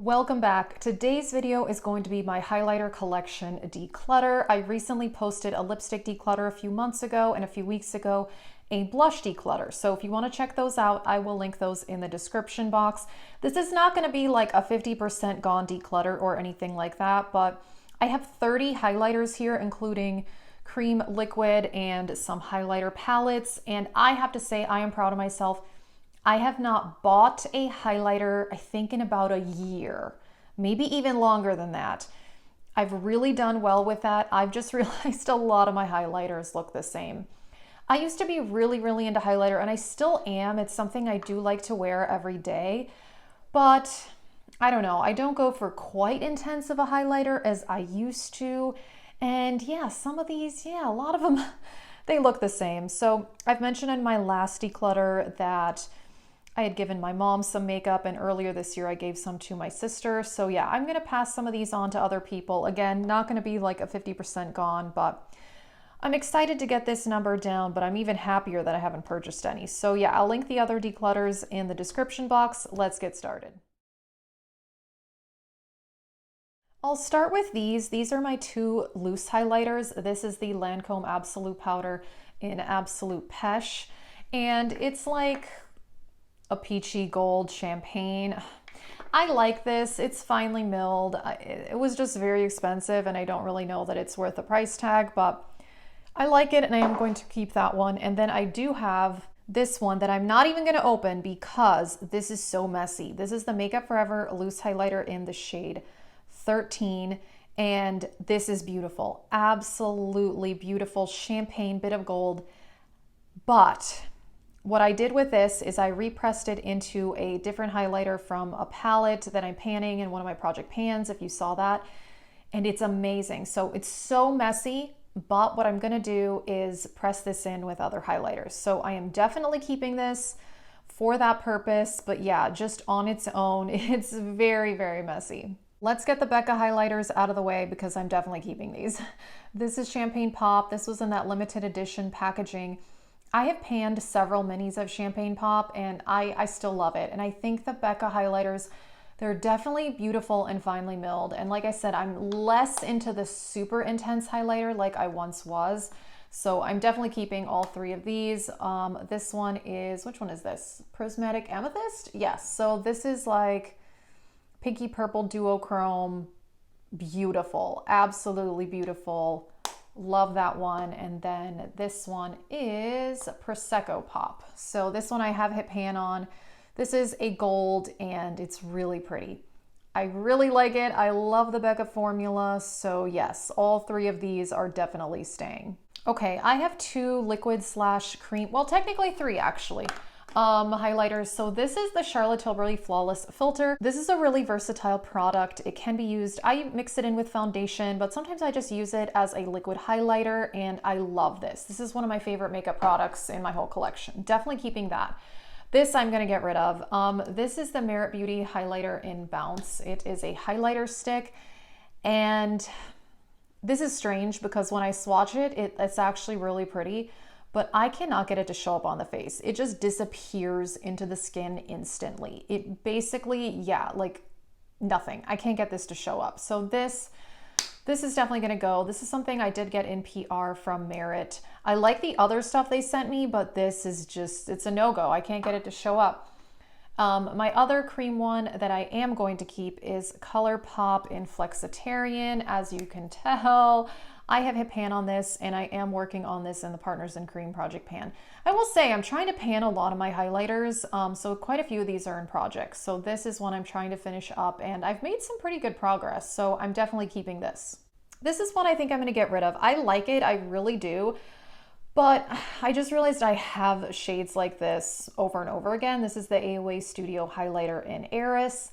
Welcome back. Today's video is going to be my highlighter collection declutter. I recently posted a lipstick declutter a few months ago and a few weeks ago a blush declutter. So if you want to check those out, I will link those in the description box. This is not going to be like a 50% gone declutter or anything like that, but I have 30 highlighters here, including cream liquid and some highlighter palettes. And I have to say, I am proud of myself. I have not bought a highlighter, I think, in about a year, maybe even longer than that. I've really done well with that. I've just realized a lot of my highlighters look the same. I used to be really into highlighter, and I still am. It's something I do like to wear every day, but I don't know. I don't go for quite intense of a highlighter as I used to. And yeah, some of these, a lot of them, they look the same. So I've mentioned in my last declutter that I had given my mom some makeup, and earlier this year I gave some to my sister. So yeah, I'm gonna pass some of these on to other people. Again, not gonna be like a 50% gone, but I'm excited to get this number down, but I'm even happier that I haven't purchased any. So yeah, I'll link the other declutters in the description box. Let's get started. I'll start with these. These are my two loose highlighters. This is the Lancome Absolute Powder in Absolute Pesh, and it's like a peachy gold champagne. I like this. It's finely milled. It was just very expensive, and I don't really know that it's worth the price tag, but I like it, and I am going to keep that one. And then I do have this one that I'm not even going to open because this is so messy. This is the Makeup Forever loose highlighter in the shade 13, and this is beautiful. Absolutely beautiful champagne bit of gold. But what I did with this is I repressed it into a different highlighter from a palette that I'm panning in one of my project pans, if you saw that, and it's amazing. So it's so messy, but what I'm gonna do is press this in with other highlighters. So I am definitely keeping this for that purpose, but yeah, just on its own, it's very messy. Let's get the Becca highlighters out of the way because I'm definitely keeping these. This is Champagne Pop. This was in that limited edition packaging. I have panned several minis of Champagne Pop, and I still love it. And I think the Becca highlighters, they're definitely beautiful and finely milled. And like I said, I'm less into the super intense highlighter like I once was. So I'm definitely keeping all three of these. This one is, which one is this? Prismatic Amethyst? Yes. So this is like pinky purple duochrome. Beautiful. Absolutely beautiful. Love that one. And then this one is Prosecco Pop. So this one I have hit pan on. This is a gold, and it's really pretty. I really like it. I love the Becca formula. So yes, all three of these are definitely staying. Okay, I have two liquid / cream, well, technically three actually, highlighters. So this is the Charlotte Tilbury Flawless Filter. This is a really versatile product. It can be used, I mix it in with foundation, but sometimes I just use it as a liquid highlighter, and I love this. This is one of my favorite makeup products in my whole collection. Definitely keeping that. This I'm gonna get rid of. This is the Merit Beauty highlighter in Bounce. It is a highlighter stick, and this is strange because when I swatch it, it's actually really pretty, but I cannot get it to show up on the face. It just disappears into the skin instantly. It basically, yeah, like nothing. I can't get this to show up. So this is definitely gonna go. This is something I did get in PR from Merit. I like the other stuff they sent me, but this is just, it's a no-go. I can't get it to show up. My other cream one that I am going to keep is ColourPop in Flexitarian. As you can tell, I have hit pan on this, and I am working on this in the Partners in Cream project pan. I will say I'm trying to pan a lot of my highlighters, so quite a few of these are in projects. So this is one I'm trying to finish up, and I've made some pretty good progress, so I'm definitely keeping this. This is one I think I'm gonna get rid of. I like it, I really do, but I just realized I have shades like this over and over again. This is the AOA Studio highlighter in Eris.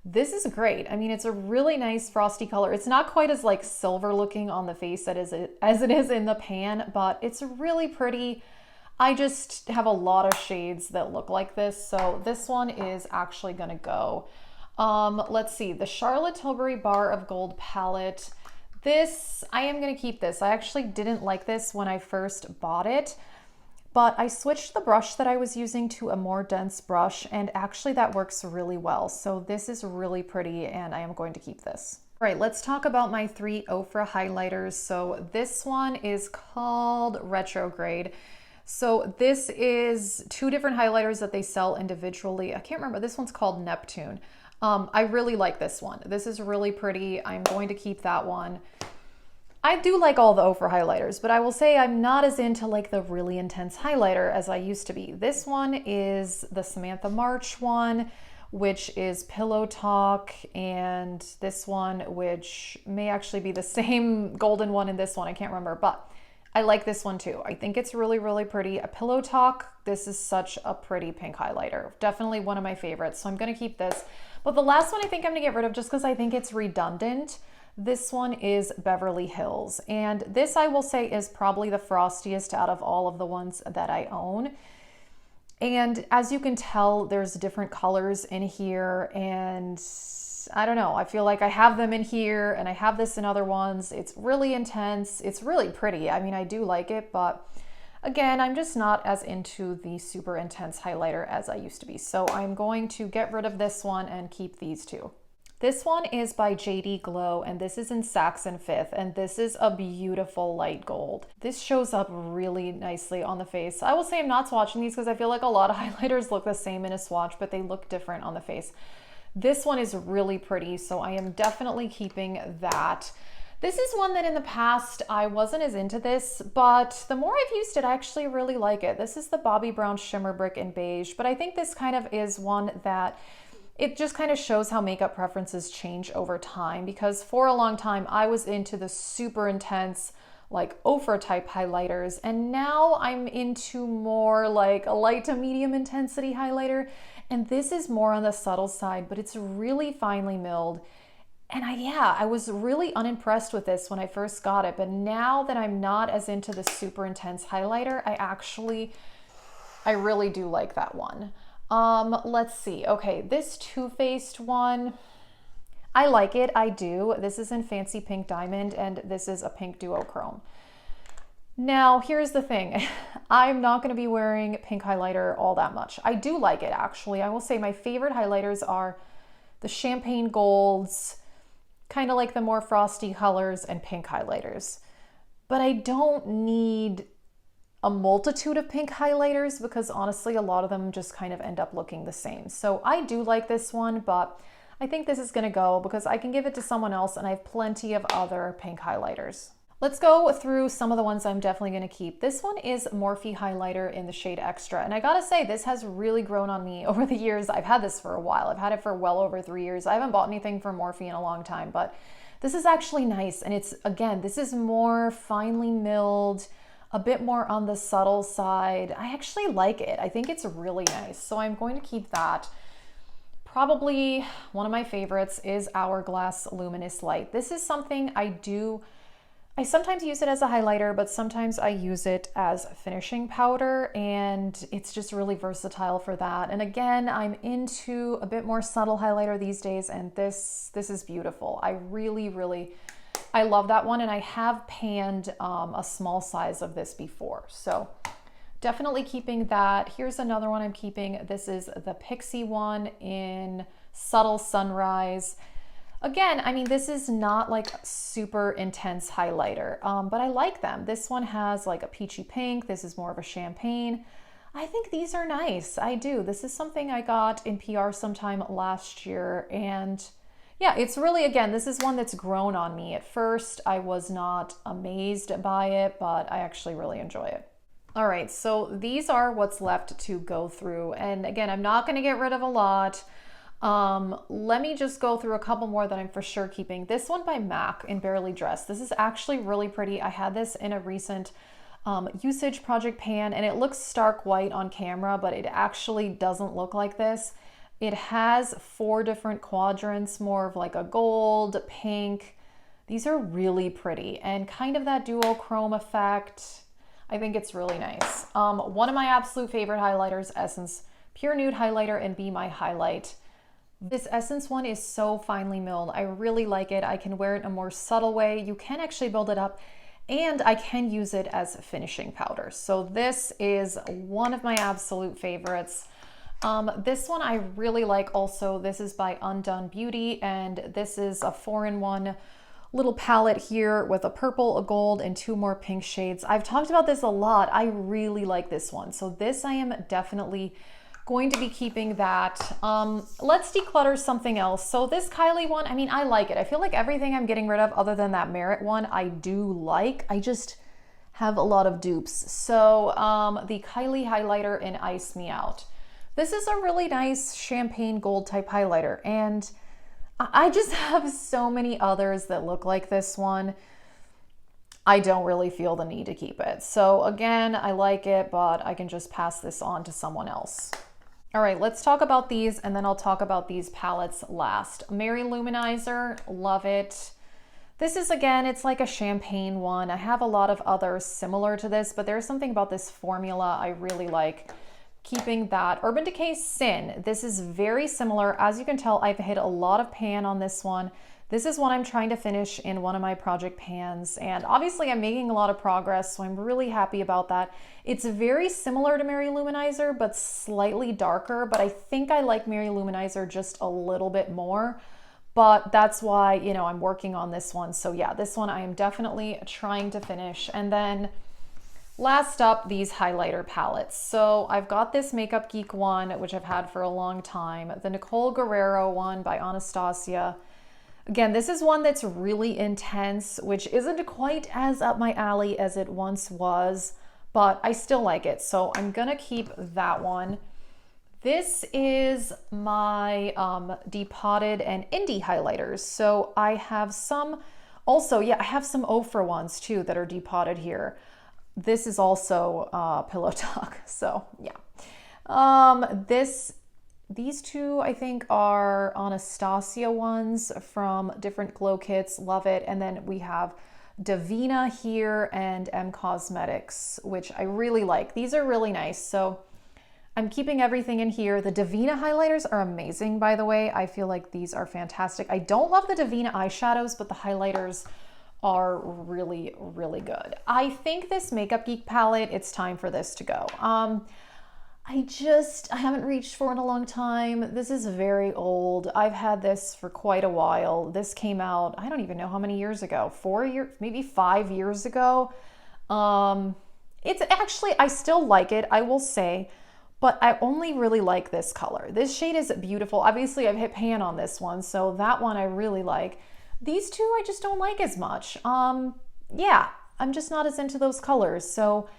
This is great. I mean, it's a really nice frosty color. It's not quite as like silver looking on the face as it is in the pan, but it's really pretty. I just have a lot of shades that look like this. So this one is actually gonna go. Let's see, the Charlotte Tilbury Bar of Gold palette. This, I am gonna keep this. I actually didn't like this when I first bought it, but I switched the brush that I was using to a more dense brush, and actually that works really well. So this is really pretty and I am going to keep this. All right, let's talk about my 3 Ofra highlighters. So this one is called Retrograde. So this is 2 different highlighters that they sell individually. I can't remember, this one's called Neptune. I really like this one. This is really pretty. I'm going to keep that one. I do like all the Ofra highlighters, but I will say I'm not as into like the really intense highlighter as I used to be. This one is the Samantha March one, which is Pillow Talk, and this one, which may actually be the same golden one in this one. I can't remember, but I like this one too. I think it's really, really pretty. A Pillow Talk, this is such a pretty pink highlighter. Definitely one of my favorites, so I'm gonna keep this. But the last one I think I'm gonna get rid of just because I think it's redundant. This one is Beverly Hills. And this I will say is probably the frostiest out of all of the ones that I own. And as you can tell, there's different colors in here, and I don't know, I feel like I have them in here and I have this in other ones. It's really intense. It's really pretty. I mean, I do like it, but again, I'm just not as into the super intense highlighter as I used to be. So I'm going to get rid of this one and keep these 2. This one is by JD Glow, and this is in Saxon 5th, and this is a beautiful light gold. This shows up really nicely on the face. I will say I'm not swatching these because I feel like a lot of highlighters look the same in a swatch, but they look different on the face. This one is really pretty, so I am definitely keeping that. This is one that in the past I wasn't as into this, but the more I've used it, I actually really like it. This is the Bobbi Brown Shimmer Brick in Beige, but I think this kind of is one that it just kind of shows how makeup preferences change over time, because for a long time I was into the super intense like Ofra type highlighters, and now I'm into more like a light to medium intensity highlighter, and this is more on the subtle side, but it's really finely milled. And I was really unimpressed with this when I first got it, but now that I'm not as into the super intense highlighter, I really do like that one. Let's see. Okay, this Too Faced one, I like it. I do. This is in Fancy Pink Diamond, and this is a pink duochrome. Now, here's the thing. I'm not going to be wearing pink highlighter all that much. I do like it, actually. I will say my favorite highlighters are the champagne golds, kind of like the more frosty colors, and pink highlighters. But I don't need a multitude of pink highlighters because honestly, a lot of them just kind of end up looking the same. So I do like this one, but I think this is going to go because I can give it to someone else, and I have plenty of other pink highlighters. Let's go through some of the ones I'm definitely going to keep. This one is Morphe highlighter in the shade Extra. And I gotta say, this has really grown on me over the years. I've had this for a while. I've had it for well over 3 years. I haven't bought anything from Morphe in a long time, but this is actually nice. And it's, again, this is more finely milled, a bit more on the subtle side. I actually like it. I think it's really nice. So I'm going to keep that. Probably one of my favorites is Hourglass Luminous Light. This is something I sometimes use it as a highlighter, but sometimes I use it as finishing powder, and it's just really versatile for that. And again, I'm into a bit more subtle highlighter these days, and this is beautiful. I love that one, and I have panned a small size of this before. So definitely keeping that. Here's another one I'm keeping. This is the Pixi one in Subtle Sunrise. Again, I mean, this is not like super intense highlighter, but I like them. This one has like a peachy pink. This is more of a champagne. I think these are nice. I do. This is something I got in PR sometime last year. And yeah, it's really, again, this is one that's grown on me. At first, I was not amazed by it, but I actually really enjoy it. All right, so these are what's left to go through. And again, I'm not going to get rid of a lot. Let me just go through a couple more that I'm for sure keeping. This one by MAC in Barely Dressed. This is actually really pretty. I had this in a recent usage project pan, and it looks stark white on camera, but it actually doesn't look like this. It has 4 different quadrants, more of like a gold, pink. These are really pretty and kind of that duochrome effect. I think it's really nice. One of my absolute favorite highlighters, Essence Pure Nude Highlighter in Be My Highlight. This Essence one is so finely milled. I really like it. I can wear it in a more subtle way. You can actually build it up, and I can use it as finishing powder. So this is one of my absolute favorites. This one I really like also. This is by Undone Beauty, and this is a 4-in-1 little palette here with a purple, a gold, and 2 more pink shades. I've talked about this a lot. I really like this one. So this I am definitely going to be keeping that. Let's declutter something else. So this Kylie one, I mean, I like it. I feel like everything I'm getting rid of other than that Merit one, I do like. I just have a lot of dupes. So the Kylie highlighter in Ice Me Out. This is a really nice champagne gold type highlighter, and I just have so many others that look like this one. I don't really feel the need to keep it. So again, I like it, but I can just pass this on to someone else. All right, let's talk about these, and then I'll talk about these palettes last. Mary Luminizer, love it. This is, again, it's like a champagne one. I have a lot of others similar to this, but there's something about this formula I really like. Keeping that. Urban Decay Sin, this is very similar. As you can tell, I've hit a lot of pan on this one. This is one I'm trying to finish in one of my project pans, and obviously I'm making a lot of progress, so I'm really happy about that. It's very similar to Mary Luminizer, but slightly darker, but I think I like Mary Luminizer just a little bit more, but that's why, you know, I'm working on this one. So yeah, this one I am definitely trying to finish. And then last up, these highlighter palettes. So I've got this Makeup Geek one, which I've had for a long time. The Nicole Guerrero one by Anastasia. Again, this is one that's really intense, which isn't quite as up my alley as it once was, but I still like it. So I'm gonna keep that one. This is my Depotted and Indie highlighters. So I have some, also, yeah, I have some Ofra ones too that are depotted here. This is also Pillow Talk, so yeah. These two I think are Anastasia ones from different glow kits, love it. And then we have Davina here and M Cosmetics, which I really like. These are really nice, so I'm keeping everything in here. The Davina highlighters are amazing, by the way. I feel like these are fantastic. I don't love the Davina eyeshadows, but the highlighters are really, really good. I think this Makeup Geek palette, it's time for this to go. I haven't reached for it in a long time. This is very old. I've had this for quite a while. This came out, I don't even know how many years ago, 4 years, maybe 5 years ago. It's actually, I still like it, I will say, but I only really like this color. This shade is beautiful. Obviously I've hit pan on this one, so that one I really like. These two I just don't like as much. Yeah, I'm just not as into those colors. So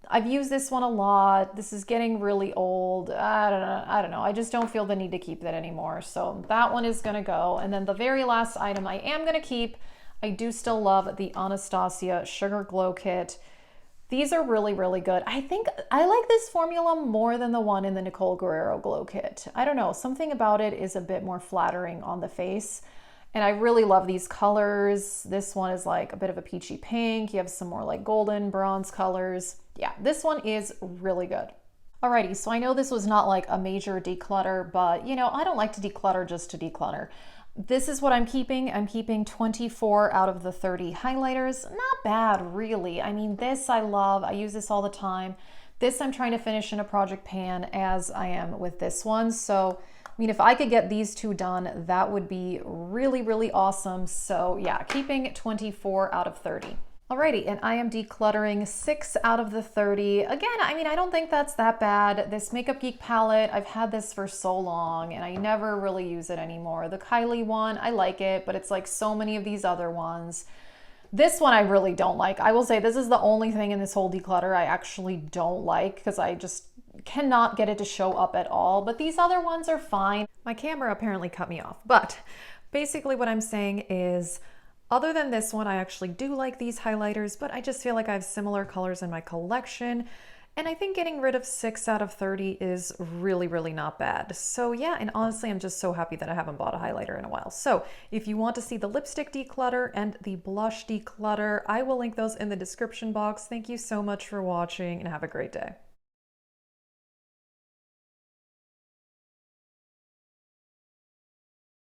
I've used this one a lot. This is getting really old. I don't know. I just don't feel the need to keep that anymore. So that one is gonna go. And then the very last item I am gonna keep, I do still love the Anastasia Sugar Glow Kit. These are really, really good. I think I like this formula more than the one in the Nicole Guerrero Glow Kit. I don't know, something about it is a bit more flattering on the face. And I really love these colors. This one is like a bit of a peachy pink. You have some more like golden bronze colors. Yeah, this one is really good. Alrighty, so I know this was not like a major declutter, but you know, I don't like to declutter just to declutter. This is what I'm keeping. I'm keeping 24 out of the 30 highlighters. Not bad, really. I mean, this I love. I use this all the time. This I'm trying to finish in a project pan as I am with this one. So I mean, if I could get these two done, that would be really, really awesome. So yeah, keeping 24 out of 30. Alrighty, and I am decluttering 6 out of the 30. Again, I mean, I don't think that's that bad. This Makeup Geek palette, I've had this for so long and I never really use it anymore. The Kylie one, I like it, but it's like so many of these other ones. This one I really don't like. I will say this is the only thing in this whole declutter I actually don't like because I just cannot get it to show up at all, but these other ones are fine. My camera apparently cut me off, but basically what I'm saying is other than this one, I actually do like these highlighters, but I just feel like I have similar colors in my collection. And I think getting rid of 6 out of 30 is really, really not bad. So yeah, and honestly, I'm just so happy that I haven't bought a highlighter in a while. So if you want to see the lipstick declutter and the blush declutter, I will link those in the description box. Thank you so much for watching and have a great day.